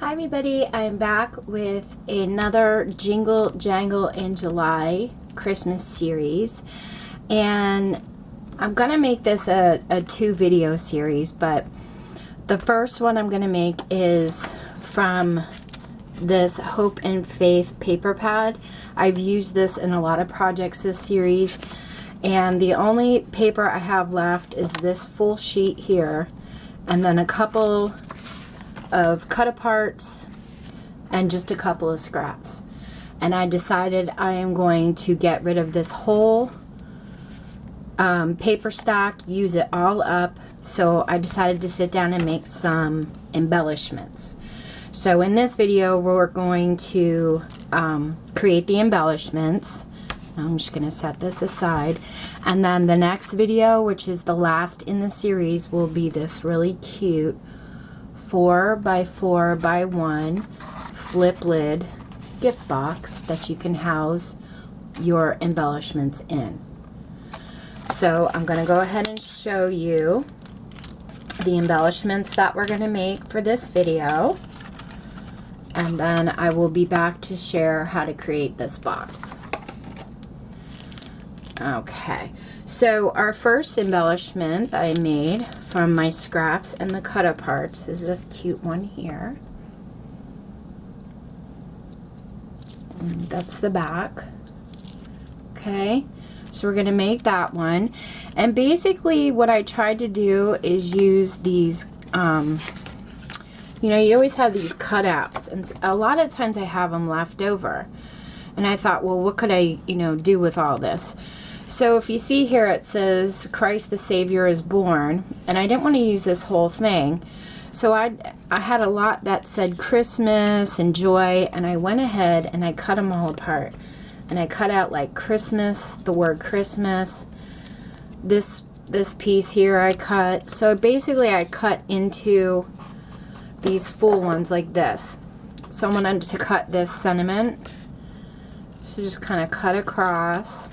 Hi everybody, I'm back with another Jingle, Jangle in July Christmas series, and I'm gonna make this a 2-video series, but the first one I'm gonna make is from this Hope and Faith paper pad. I've used this in a lot of projects this series, and the only paper I have left is this full sheet here, and then a couple of cut-aparts and just a couple of scraps. And I decided I am going to get rid of this whole paper stack, use it all up, so I decided to sit down and make some embellishments. So in this video we're going to create the embellishments. I'm just going to set this aside, and then the next video, which is the last in the series, will be this really cute 4x4x1 flip lid gift box that you can house your embellishments in. So I'm going to go ahead and show you the embellishments that we're going to make for this video, and then I will be back to share how to create this box. Okay, so our first embellishment that I made from my scraps and the cut-aparts is this cute one here. And that's the back. Okay, so we're going to make that one. And basically what I tried to do is use these, you know, you always have these cutouts, and a lot of times I have them left over. And I thought, well, what could I, do with all this? So if you see here, it says Christ the Savior is born, and I didn't want to use this whole thing. So I had a lot that said Christmas and joy, and I went ahead and I cut them all apart. And I cut out like Christmas, the word Christmas. This piece here I cut. So basically I cut into these full ones like this. So I wanted to cut this sentiment. So just kind of cut across.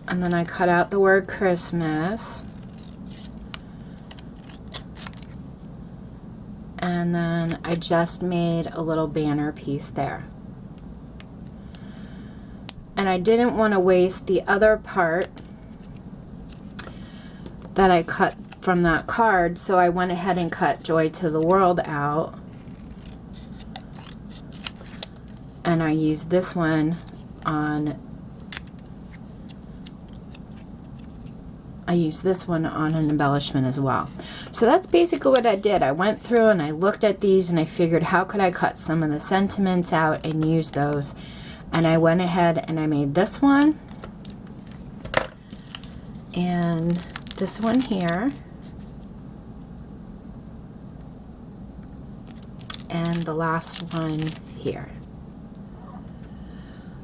And then I cut out the word Christmas. And then I just made a little banner piece there. And I didn't want to waste the other part that I cut from that card, so I went ahead and cut Joy to the World out. And I used this one on an embellishment as well. So that's basically what I did. I went through and I looked at these and I figured, how could I cut some of the sentiments out and use those? And I went ahead and I made this one and this one here and the last one here.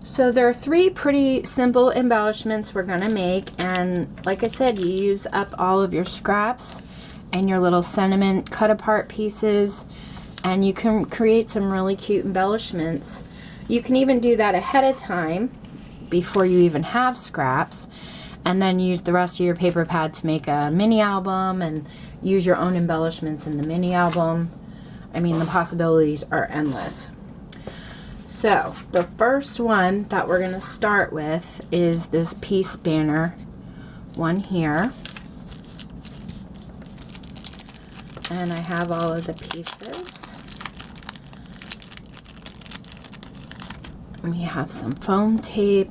So there are 3 pretty simple embellishments we're going to make, and like I said, you use up all of your scraps and your little sentiment cut apart pieces, and you can create some really cute embellishments. You can even do that ahead of time before you even have scraps, and then use the rest of your paper pad to make a mini album and use your own embellishments in the mini album. I mean, the possibilities are endless. So the first one that we're going to start with is this piece banner one here, and I have all of the pieces. We have some foam tape,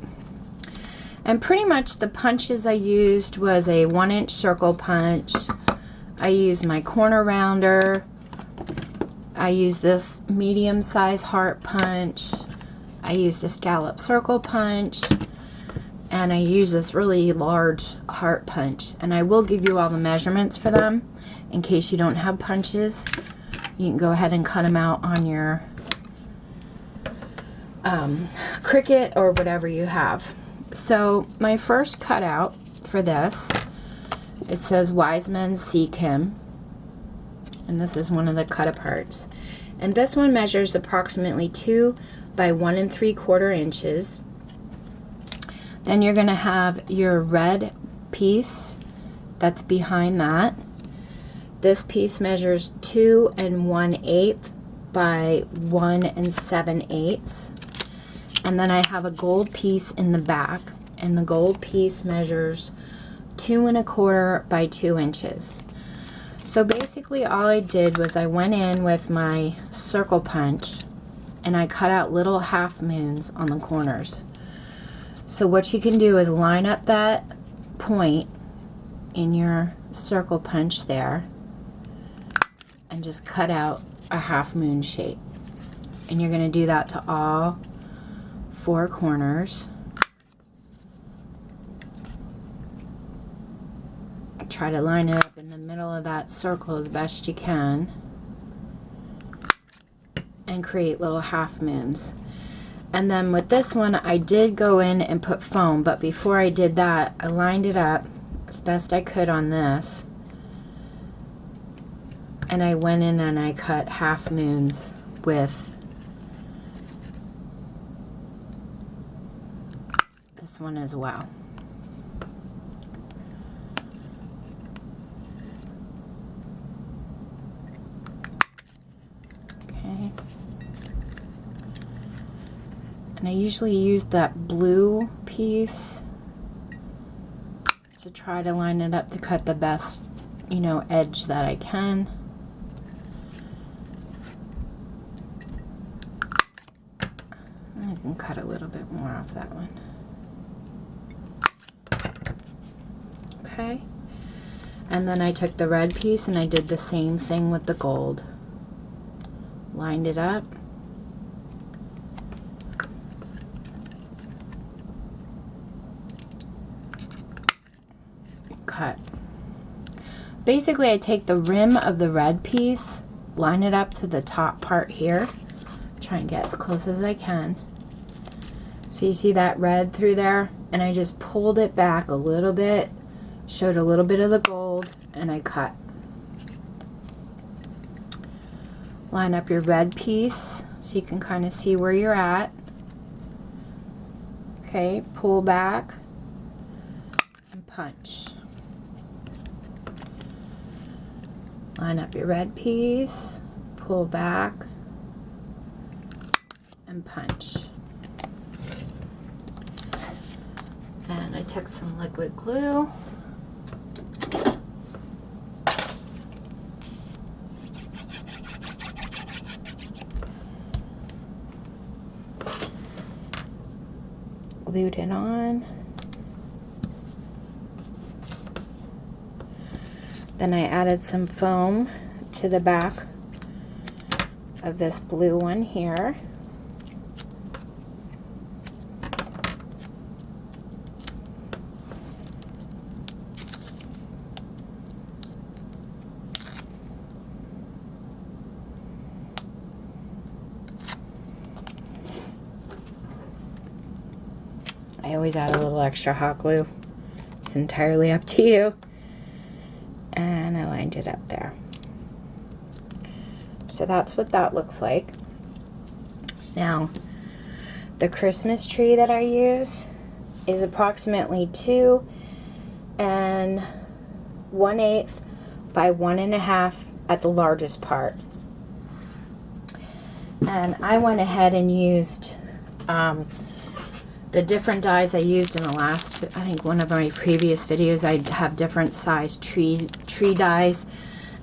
and pretty much the punches I used was a 1-inch circle punch. I used my corner rounder. I used this medium-size heart punch. I used a scallop circle punch, and I used this really large heart punch. And I will give you all the measurements for them in case you don't have punches. You can go ahead and cut them out on your Cricut or whatever you have. So my first cutout for this, it says Wise Men Seek Him. And this is one of the cut aparts, and this one measures approximately 2 by 1 3/4 inches. Then you're going to have your red piece that's behind that. This piece measures 2 1/8 by 1 7/8. And then I have a gold piece in the back, and the gold piece measures 2 1/4 by 2 inches. So basically all I did was I went in with my circle punch and I cut out little half moons on the corners. So what you can do is line up that point in your circle punch there and just cut out a half moon shape. And you're going to do that to all 4 corners. Try to line it up in the middle of that circle as best you can and create little half moons. And then with this one I did go in and put foam, but before I did that I lined it up as best I could on this, and I went in and I cut half moons with this one as well. Okay. And I usually use that blue piece to try to line it up to cut the best, you know, edge that I can. I can cut a little bit more off that one. Okay. And then I took the red piece and I did the same thing with the gold. Lined it up. Cut. Basically I take the rim of the red piece, line it up to the top part here, try and get as close as I can. So you see that red through there, and I just pulled it back a little bit, showed a little bit of the gold, and I cut. Line up your red piece so you can kind of see where you're at. Okay, pull back and punch. Line up your red piece, pull back, and punch. And I took some liquid glue. Glued it on. Then I added some foam to the back of this blue one here. I always add a little extra hot glue. It's entirely up to you. And I lined it up there. So that's what that looks like. Now, the Christmas tree that I used is approximately 2 1/8 by 1 1/2 at the largest part. And I went ahead and used the different dies I used in the last, I think one of my previous videos, I have different size tree dies,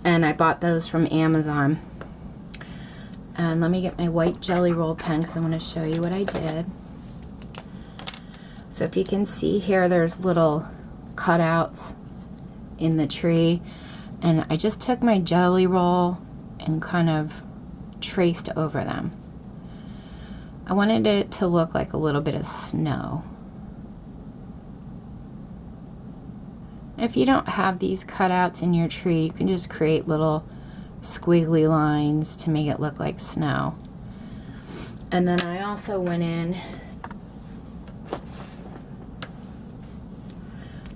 and I bought those from Amazon. And let me get my white jelly roll pen because I want to show you what I did. So if you can see here, there's little cutouts in the tree, and I just took my jelly roll and kind of traced over them. I wanted it to look like a little bit of snow. If you don't have these cutouts in your tree, you can just create little squiggly lines to make it look like snow. And then I also went in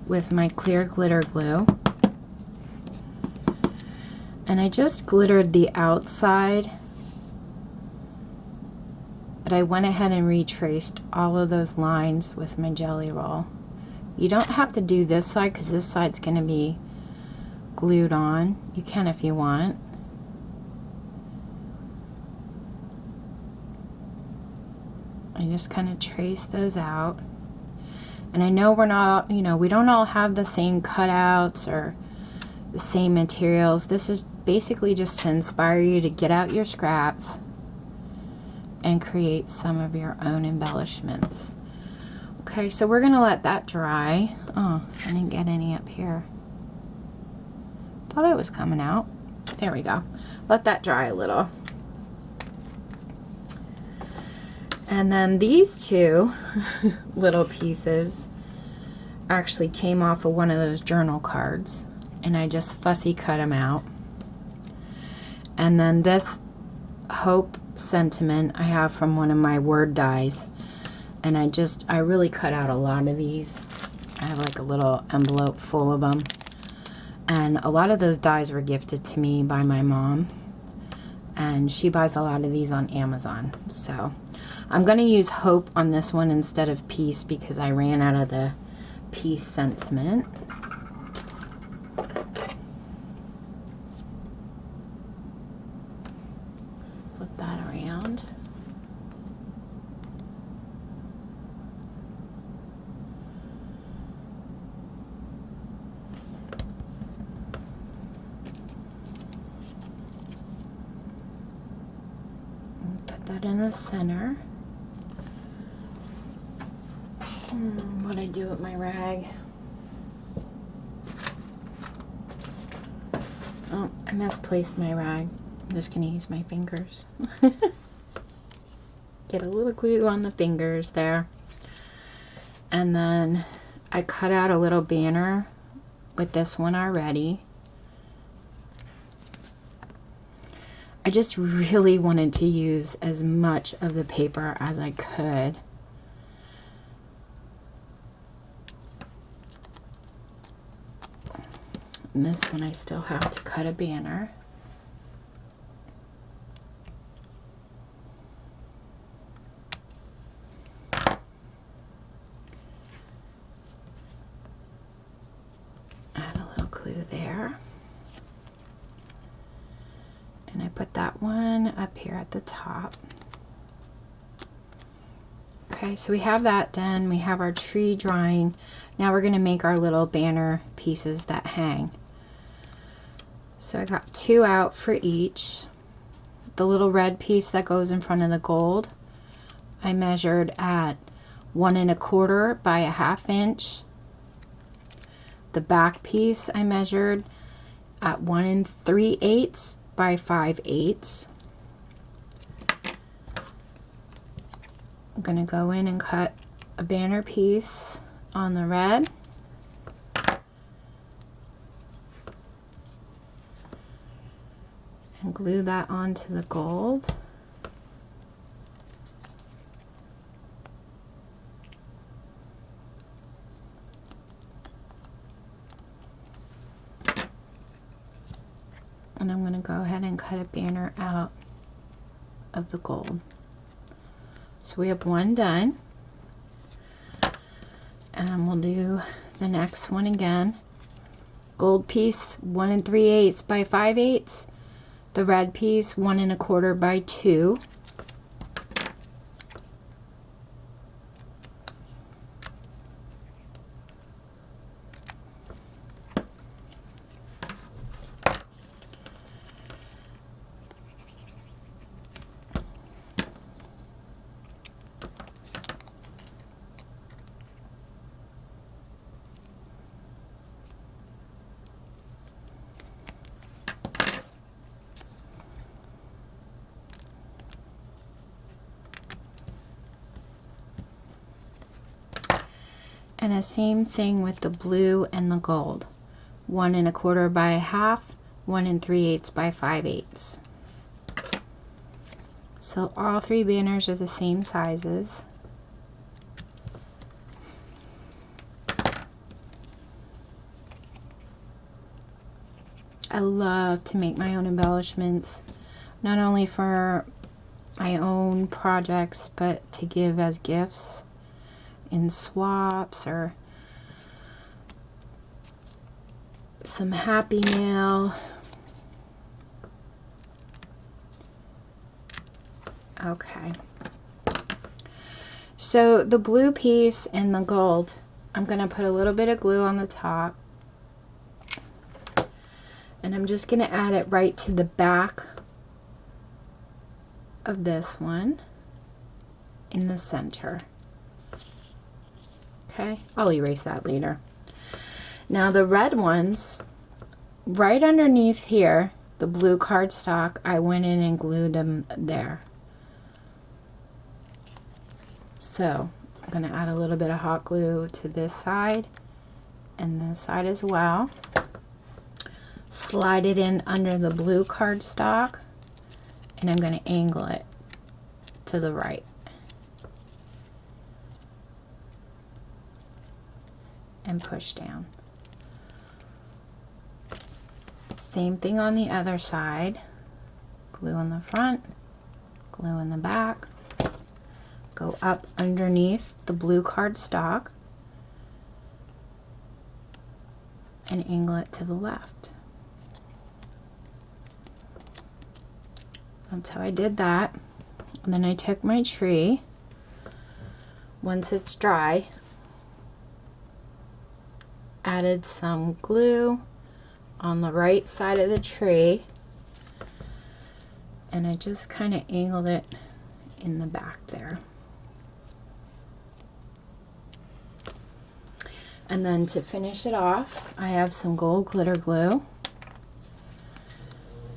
with my clear glitter glue, and I just glittered the outside, but I went ahead and retraced all of those lines with my jelly roll. You don't have to do this side because this side's going to be glued on. You can if you want. I just kind of trace those out. And I know we're not, you know, we don't all have the same cutouts or the same materials. This is basically just to inspire you to get out your scraps and create some of your own embellishments. Okay, so we're gonna let that dry. Oh, I didn't get any up here. Thought it was coming out. There we go. Let that dry a little. And then these two little pieces actually came off of one of those journal cards, and I just fussy cut them out. And then this hope sentiment I have from one of my word dies, and I really cut out a lot of these. I have like a little envelope full of them, and a lot of those dies were gifted to me by my mom, and she buys a lot of these on Amazon. So I'm going to use hope on this one instead of peace because I ran out of the peace sentiment. Let's flip that around. And put that in the center. What'd I do with my rag? Oh, I misplaced my rag. I'm just gonna use my fingers. Get a little glue on the fingers there. And then I cut out a little banner with this one already. I just really wanted to use as much of the paper as I could. And this one I still have to cut a banner. Add a little glue there. And I put that one up here at the top. Okay, so we have that done. We have our tree drying. Now we're going to make our little banner pieces that hang. So I got 2 out for each. The little red piece that goes in front of the gold, I measured at 1 1/4 by 1/2 inch. The back piece I measured at 1 3/8 by 5/8. I'm going to go in and cut a banner piece on the red. And glue that onto the gold. And I'm going to go ahead and cut a banner out of the gold. So we have one done. And we'll do the next one again. Gold piece 1 3/8 by 5/8. The red piece 1 1/4 by 2. And the same thing with the blue and the gold. 1 1/4 by 1/2, 1 3/8 by 5/8. So all 3 banners are the same sizes. I love to make my own embellishments, not only for my own projects, but to give as gifts in swaps or some happy mail. Okay. So the blue piece and the gold, I'm going to put a little bit of glue on the top. And I'm just going to add it right to the back of this one in the center. Okay, I'll erase that later. Now the red ones, right underneath here, the blue cardstock, I went in and glued them there. So I'm going to add a little bit of hot glue to this side and this side as well. Slide it in under the blue cardstock, and I'm going to angle it to the right. And push down. Same thing on the other side. Glue in the front, glue in the back. Go up underneath the blue cardstock and angle it to the left. That's how I did that. And then I took my tree. Once it's dry, added some glue on the right side of the tree, and I just kind of angled it in the back there. And then to finish it off, I have some gold glitter glue.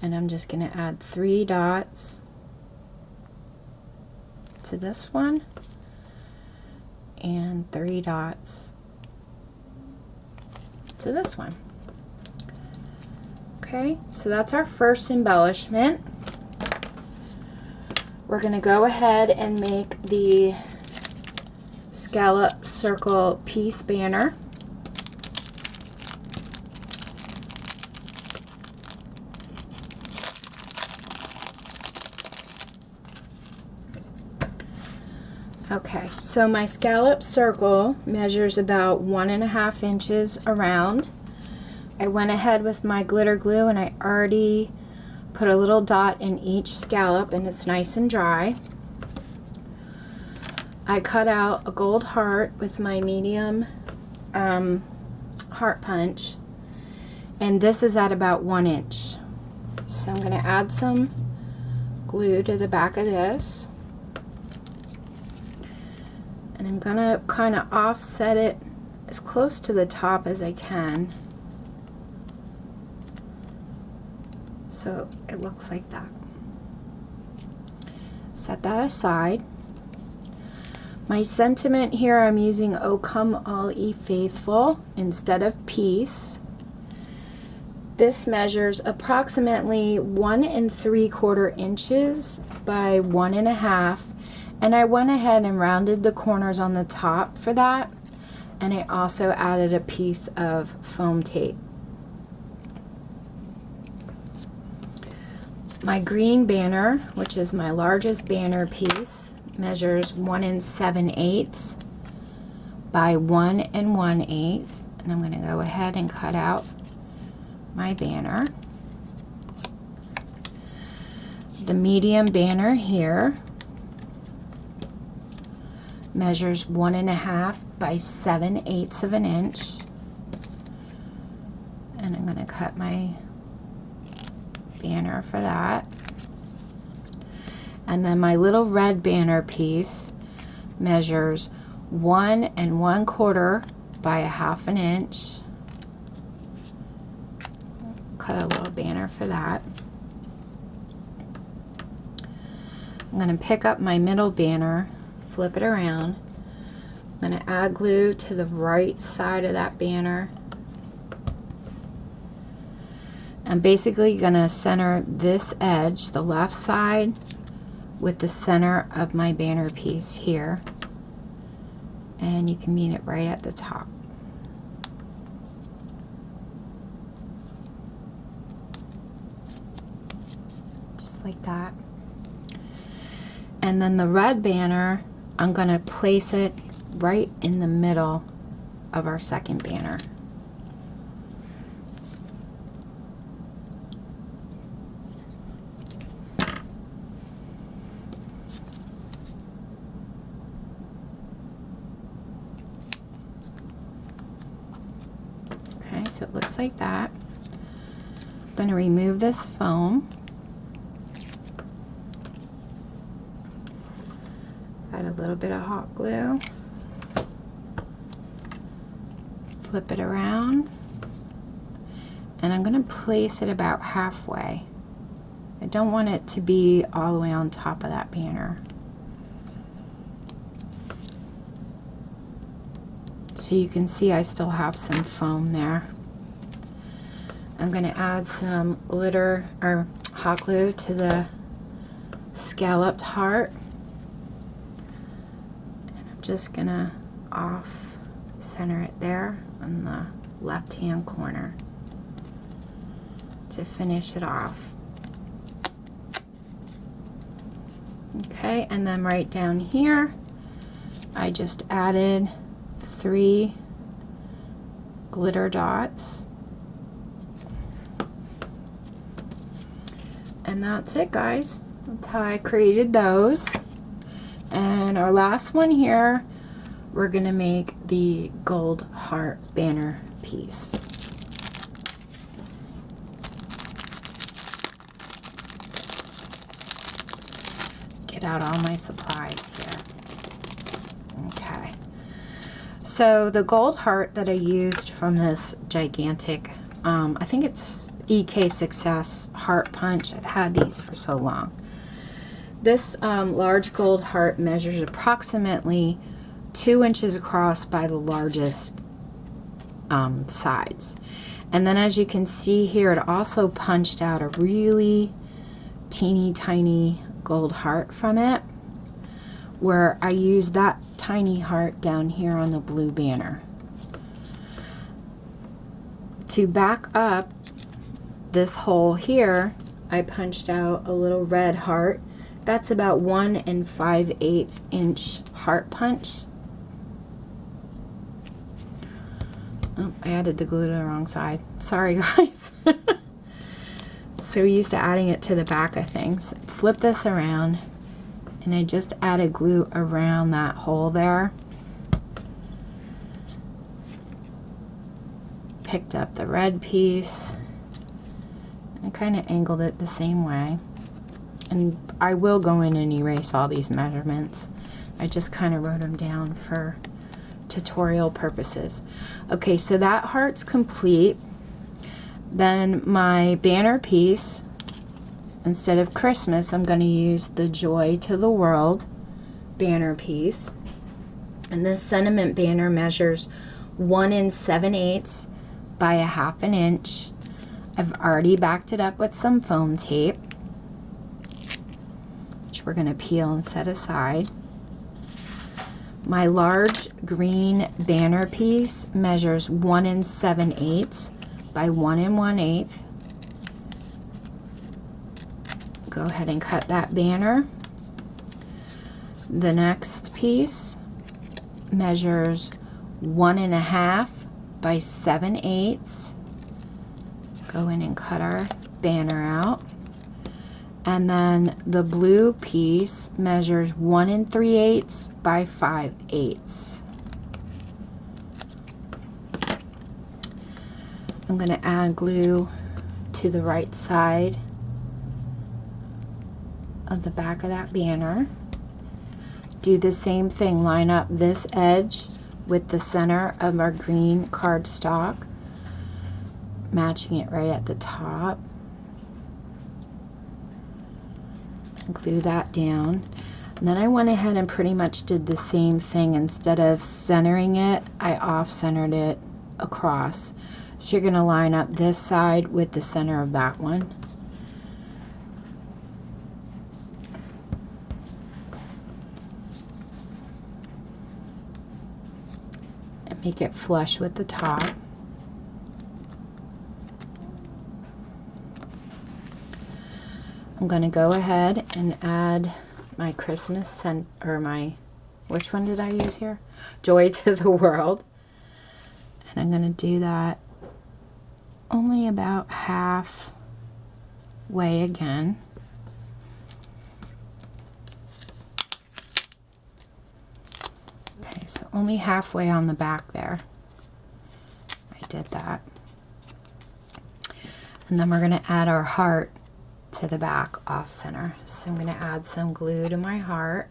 And I'm just going to add 3 dots to this one and 3 dots to this one. Okay, so that's our first embellishment. We're going to go ahead and make the scallop circle piece banner. Okay, so my scallop circle measures about 1.5 inches around. I went ahead with my glitter glue and I already put a little dot in each scallop, and it's nice and dry. I cut out a gold heart with my medium heart punch, and this is at about 1 inch. So I'm going to add some glue to the back of this. And I'm going to kind of offset it as close to the top as I can, so it looks like that. Set that aside. My sentiment here, I'm using "O Come All Ye Faithful" instead of "Peace." This measures approximately 1 3/4 inches by 1.5. And I went ahead and rounded the corners on the top for that, and I also added a piece of foam tape. My green banner, which is my largest banner piece, measures 1 7/8 by 1 1/8, and I'm going to go ahead and cut out my banner. The medium banner here measures 1.5 by 7/8 of an inch, and I'm going to cut my banner for that. And then my little red banner piece measures 1 1/4 by 1/2 inch. Cut a little banner for that. I'm going to pick up my middle banner, flip it around. I'm going to add glue to the right side of that banner. I'm basically going to center this edge, the left side, with the center of my banner piece here. And you can meet it right at the top. Just like that. And then the red banner, I'm going to place it right in the middle of our second banner. so it looks like that. I'm going to remove this foam. Add a little bit of hot glue. Flip it around. And I'm going to place it about halfway. I don't want it to be all the way on top of that banner. So you can see I still have some foam there. I'm going to add some glitter or hot glue to the scalloped heart. And I'm just going to off center it there on the left hand corner to finish it off. Okay, and then right down here I just added 3 glitter dots, and that's it, guys. That's how I created those. And our last one here, we're gonna make the gold heart banner piece. Get out all my supplies here. Okay. So the gold heart that I used from this gigantic, I think it's EK Success Heart Punch. I've had these for so long. This large gold heart measures approximately 2 inches across by the largest sides. And then as you can see here, it also punched out a really teeny tiny gold heart from it, where I use that tiny heart down here on the blue banner. To back up this hole here, I punched out a little red heart. That's about 1 5/8 inch heart punch. Oh, I added the glue to the wrong side. Sorry, guys. So we're used to adding it to the back of things. Flip this around, and I just added glue around that hole there. Picked up the red piece and kind of angled it the same way. And I will go in and erase all these measurements. I just kind of wrote them down for tutorial purposes. Okay, so that heart's complete. Then my banner piece, instead of Christmas, I'm going to use the Joy to the World banner piece. And this sentiment banner measures 1 7/8 by 1/2 inch. I've already backed it up with some foam tape, which we're going to peel and set aside. My large green banner piece measures 1 7/8 by 1 1/8. Go ahead and cut that banner. The next piece measures 1 1/2 by 7/8. Go in and cut our banner out. And then the blue piece measures 1 3/8 by 5/8. I'm going to add glue to the right side of the back of that banner. Do the same thing, line up this edge with the center of our green cardstock, matching it right at the top. And glue that down. And then I went ahead and pretty much did the same thing. Instead of centering it, I off-centered it across. So you're going to line up this side with the center of that one. And make it flush with the top. I'm going to go ahead and add my Christmas scent, or my, which one did I use here? Joy to the World. And I'm going to do that only about halfway again. Okay, so only halfway on the back there. I did that. And then we're going to add our heart to the back off center. So I'm going to add some glue to my heart.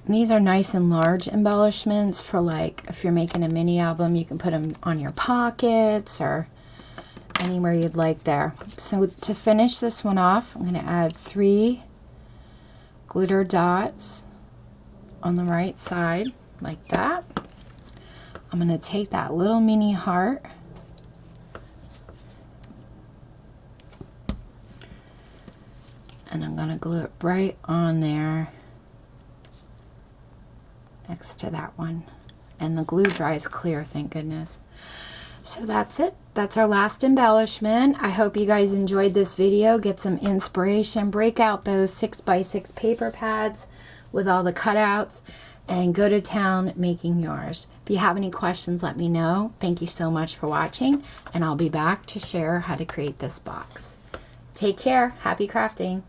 And these are nice and large embellishments for, like, if you're making a mini album, you can put them on your pockets or anywhere you'd like there. So to finish this one off, I'm going to add 3 glitter dots on the right side like that. I'm going to take that little mini heart and I'm going to glue it right on there next to that one. And the glue dries clear, thank goodness. So that's it. That's our last embellishment. I hope you guys enjoyed this video. Get some inspiration. Break out those 6x6 paper pads with all the cutouts and go to town making yours. If you have any questions, let me know. Thank you so much for watching, and I'll be back to share how to create this box. Take care. Happy crafting.